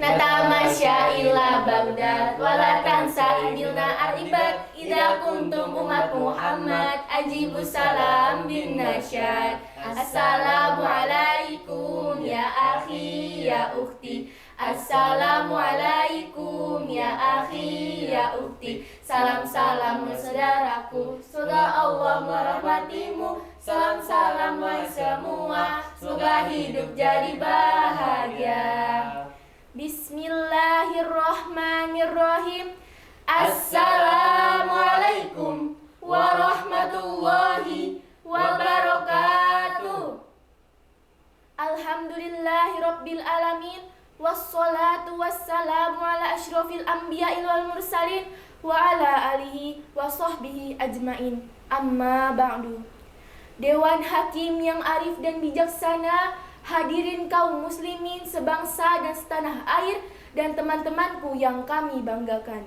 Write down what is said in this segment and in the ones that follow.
natamasya ila Baghdad wala tansa indilna aribad idza kuntum umat Muhammad ajibus salam bin nasyad. Assalamu alaikum ya akhi ya ukhti. Assalamu alaikum ya akhi ya ukhti. Salam-salam saudaraku, semoga Allah merahmatimu. Salam-salam wahai semua, semoga hidup jadi bahagia. Bismillahirrahmanirrahim. Assalamualaikum warahmatullahi wabarakatuh. Alhamdulillahi rabbil alamin. Wassalatu wassalamu ala asyrafil anbiya'i wal mursalin wa ala alihi wa sahbihi ajmain. Amma ba'du. Dewan Hakim yang arif dan bijaksana, hadirin kaum muslimin sebangsa dan setanah air, dan teman-temanku yang kami banggakan.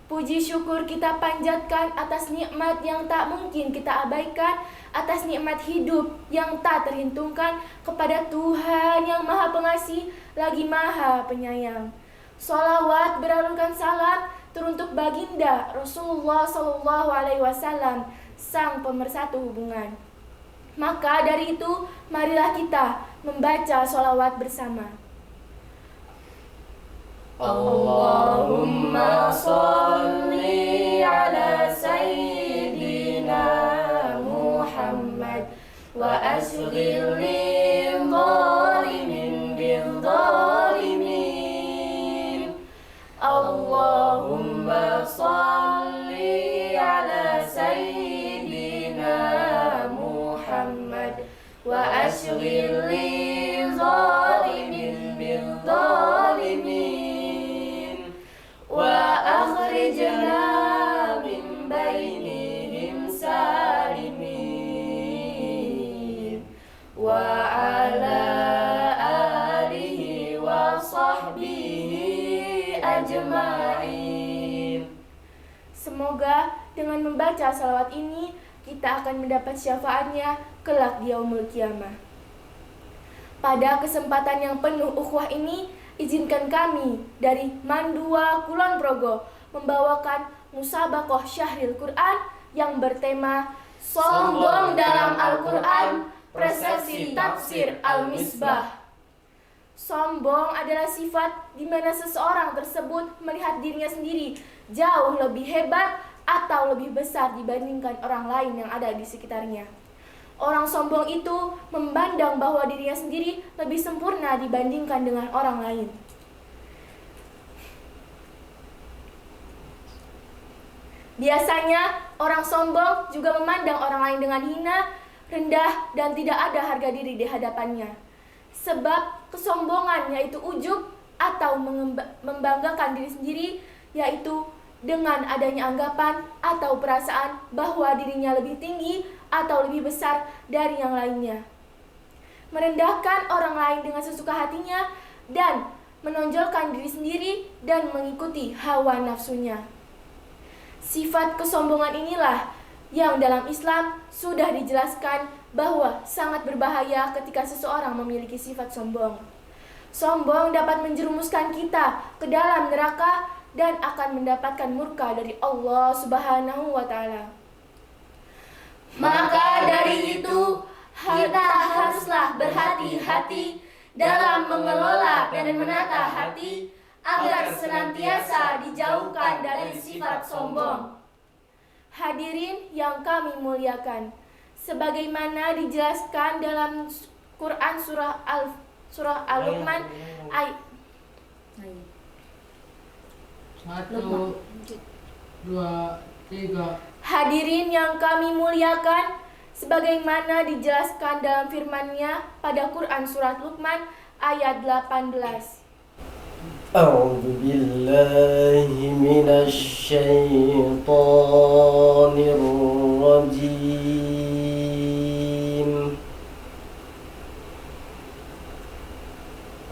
Puji syukur kita panjatkan atas nikmat yang tak mungkin kita abaikan, atas nikmat hidup yang tak terhitungkan kepada Tuhan yang Maha Pengasih lagi Maha Penyayang. Sholawat beralurkan salam teruntuk baginda Rasulullah SAW, sang pemersatu hubungan. Maka dari itu, marilah kita membaca sholawat bersama. Allahumma sholli ala sayyidina Muhammad wa asghil lil zalimin bil zalimin. Allahumma sholli ala sayyidina Muhammad wa asghil lil zalimin bil zalimin. Wa akhrijna min bainihim salimin. Wa ala alihi wa sahbihi ajma'in. Semoga dengan membaca salawat ini kita akan mendapat syafaatnya kelak di yaumul qiyamah. Pada kesempatan yang penuh ukhuwah ini, izinkan kami dari Mandua Kulon Progo membawakan musabaqah syahril Quran yang bertema Sombong dalam Al-Quran, Persepsi Tafsir Al-Misbah. Sombong adalah sifat di mana seseorang tersebut melihat dirinya sendiri jauh lebih hebat atau lebih besar dibandingkan orang lain yang ada di sekitarnya. Orang sombong itu memandang bahwa dirinya sendiri lebih sempurna dibandingkan dengan orang lain. Biasanya orang sombong juga memandang orang lain dengan hina, rendah, dan tidak ada harga diri di hadapannya. Sebab kesombongan yaitu ujub atau membanggakan diri sendiri, yaitu dengan adanya anggapan atau perasaan bahwa dirinya lebih tinggi atau lebih besar dari yang lainnya. Merendahkan orang lain dengan sesuka hatinya dan menonjolkan diri sendiri dan mengikuti hawa nafsunya. Sifat kesombongan inilah yang dalam Islam sudah dijelaskan bahwa sangat berbahaya ketika seseorang memiliki sifat sombong. Sombong dapat menjerumuskan kita ke dalam neraka dan akan mendapatkan murka dari Allah Subhanahu wa Ta'ala. Maka dari itu, kita haruslah berhati-hati dalam mengelola dan menata hati agar senantiasa dijauhkan dari sifat sombong. Hadirin yang kami muliakan, sebagaimana dijelaskan dalam Quran surah Al-Luqman ayat 1, 2, 3. Hadirin yang kami muliakan, sebagaimana dijelaskan dalam firman-Nya pada Quran surat Luqman ayat 18. A'udzu billahi minasy syaithanir rajim.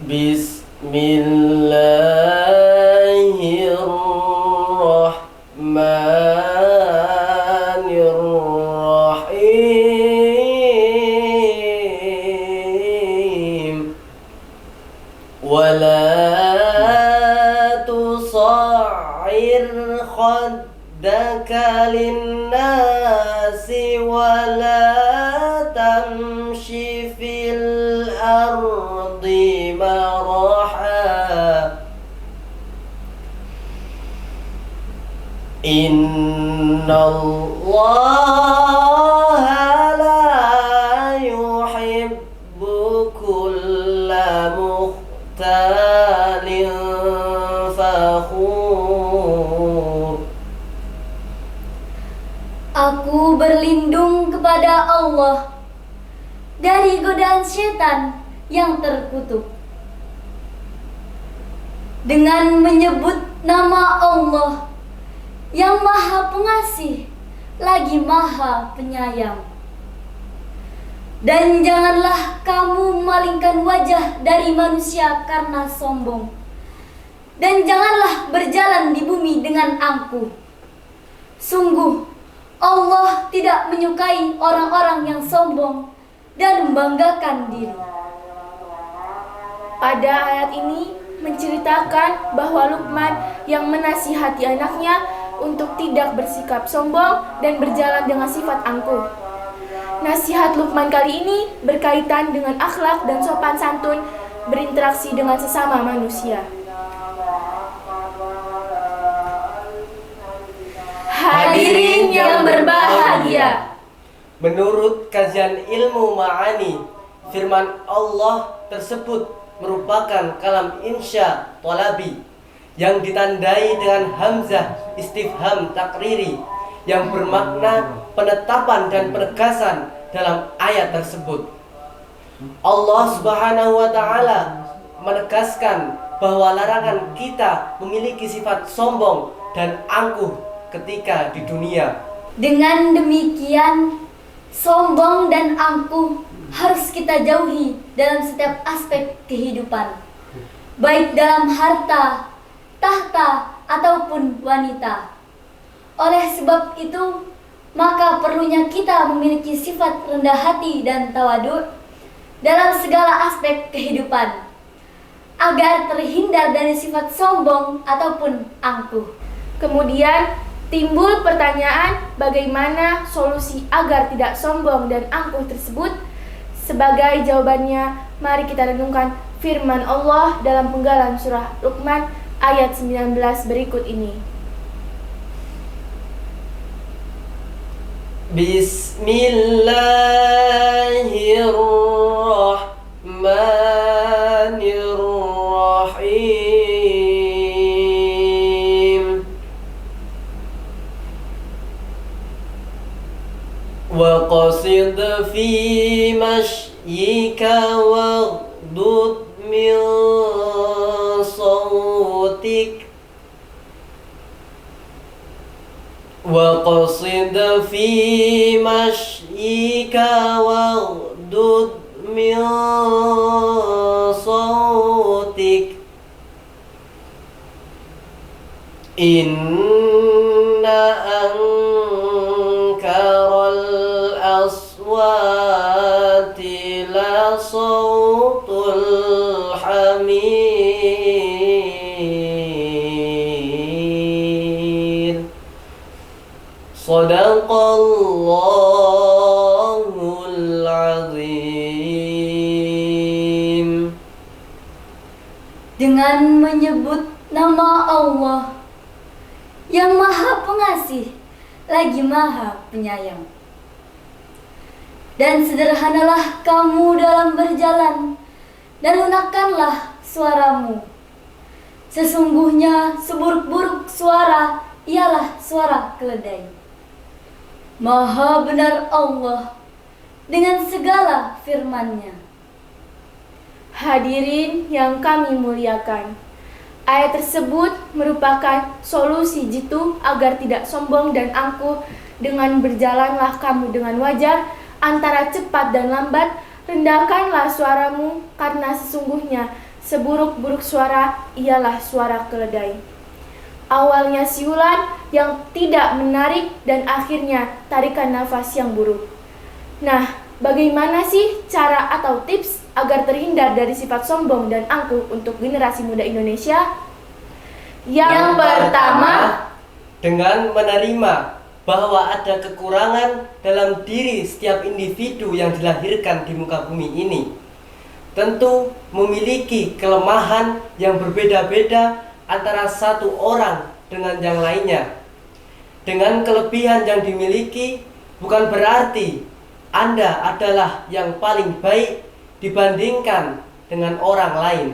Bismillahirrahmanirrahim. Wala للناس ولا تمش في الأرض مرحا إن الله لا يحب كل مختال فخور. Aku berlindung kepada Allah dari godaan setan yang terkutuk. Dengan menyebut nama Allah yang Maha Pengasih lagi Maha Penyayang. Dan janganlah kamu memalingkan wajah dari manusia karena sombong. Dan janganlah berjalan di bumi dengan angkuh. Sungguh Allah tidak menyukai orang-orang yang sombong dan membanggakan diri. Pada ayat ini menceritakan bahwa Luqman yang menasihati anaknya untuk tidak bersikap sombong dan berjalan dengan sifat angkuh. Nasihat Luqman kali ini berkaitan dengan akhlak dan sopan santun berinteraksi dengan sesama manusia. Hadirin yang berbahagia, menurut kajian ilmu ma'ani, firman Allah tersebut merupakan kalam insya thalabi yang ditandai dengan hamzah istifham takriri yang bermakna penetapan dan penegasan dalam ayat tersebut. Allah Subhanahu wa taala menegaskan bahwa larangan kita memiliki sifat sombong dan angkuh ketika di dunia. Dengan demikian, sombong dan angkuh harus kita jauhi dalam setiap aspek kehidupan, baik dalam harta, tahta, ataupun wanita. Oleh sebab itu, maka perlunya kita memiliki sifat rendah hati dan tawadu dalam segala aspek kehidupan, agar terhindar dari sifat sombong ataupun angkuh. Kemudian timbul pertanyaan bagaimana solusi agar tidak sombong dan angkuh tersebut. Sebagai jawabannya, mari kita renungkan firman Allah dalam penggalan surah Luqman ayat 19 berikut ini. Bismillahirrahmanirrahim. وقصد في مشيك واغضض من صوتك وقصد في مشيك واغضض من صوتك إن أنكر الأصوات لصوت الحمير صدق الله العظيم. Dengan menyebut nama Allah yang Maha Pengasih lagi Maha Penyayang. Dan sederhanalah kamu dalam berjalan, dan lunakkanlah suaramu. Sesungguhnya seburuk-buruk suara ialah suara keledai. Maha benar Allah dengan segala firman-Nya. Hadirin yang kami muliakan, ayat tersebut merupakan solusi jitu agar tidak sombong dan angkuh. Dengan berjalanlah kamu dengan wajar antara cepat dan lambat, rendahkanlah suaramu, karena sesungguhnya seburuk-buruk suara ialah suara keledai. Awalnya siulan yang tidak menarik dan akhirnya tarikan nafas yang buruk. Nah, bagaimana sih cara atau tips agar terhindar dari sifat sombong dan angkuh untuk generasi muda Indonesia? Yang pertama, dengan menerima bahwa ada kekurangan dalam diri setiap individu yang dilahirkan di muka bumi ini. Tentu memiliki kelemahan yang berbeda-beda antara satu orang dengan yang lainnya. Dengan kelebihan yang dimiliki bukan berarti Anda adalah yang paling baik dibandingkan dengan orang lain.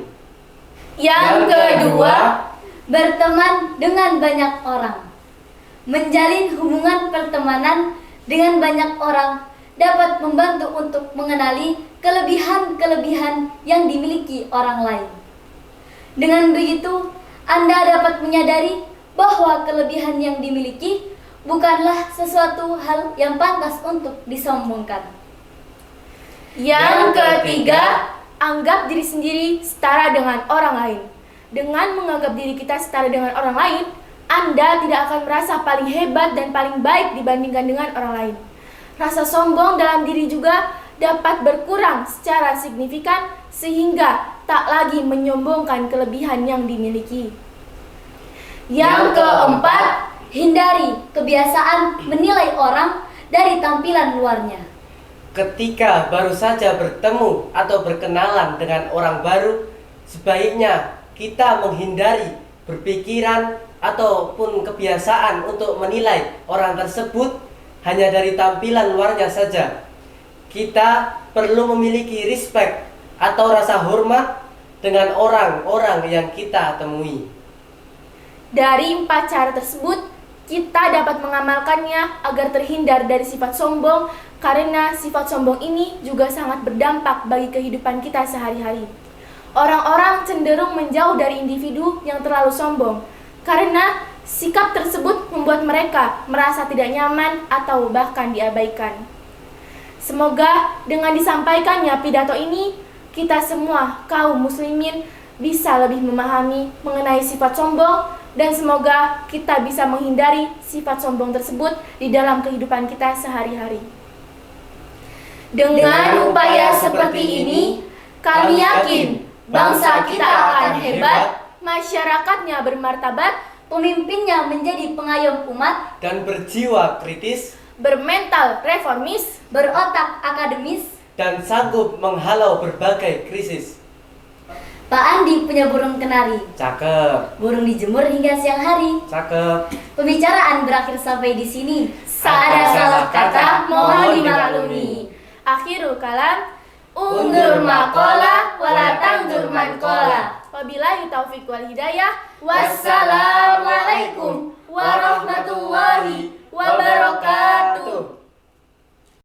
Yang kedua, berteman dengan banyak orang. Menjalin hubungan pertemanan dengan banyak orang dapat membantu untuk mengenali kelebihan-kelebihan yang dimiliki orang lain. Dengan begitu, Anda dapat menyadari bahwa kelebihan yang dimiliki bukanlah sesuatu hal yang pantas untuk disombongkan. yang ketiga, anggap diri sendiri setara dengan orang lain. Dengan menganggap diri kita setara dengan orang lain, Anda tidak akan merasa paling hebat dan paling baik dibandingkan dengan orang lain. Rasa sombong dalam diri juga dapat berkurang secara signifikan sehingga tak lagi menyombongkan kelebihan yang dimiliki. Yang keempat, hindari kebiasaan menilai orang dari tampilan luarnya. Ketika baru saja bertemu atau berkenalan dengan orang baru, sebaiknya kita menghindari berpikiran ataupun kebiasaan untuk menilai orang tersebut hanya dari tampilan luarnya saja. Kita perlu memiliki respect atau rasa hormat dengan orang-orang yang kita temui. Dari 4 cara tersebut, kita dapat mengamalkannya agar terhindar dari sifat sombong, karena sifat sombong ini juga sangat berdampak bagi kehidupan kita sehari-hari. Orang-orang cenderung menjauh dari individu yang terlalu sombong, karena sikap tersebut membuat mereka merasa tidak nyaman atau bahkan diabaikan. Semoga dengan disampaikannya pidato ini, kita semua kaum muslimin bisa lebih memahami mengenai sifat sombong, dan semoga kita bisa menghindari sifat sombong tersebut di dalam kehidupan kita sehari-hari. Dengan upaya seperti ini, kami yakin bangsa kita akan hebat, masyarakatnya bermartabat, Pemimpinnya menjadi pengayom umat, Dan berjiwa kritis bermental reformis, berotak akademis. dan sanggup menghalau berbagai krisis. Pak Andi punya burung kenari, Cakep, burung dijemur hingga siang hari. cakep. Pembicaraan berakhir sampai di sini. Ada salah kata, mohon dimaklumi. Akhirul kalam, undur maqala wala tangdur man qala. Wabillahi taufiq wal hidayah. Wassalamualaikum warahmatullahi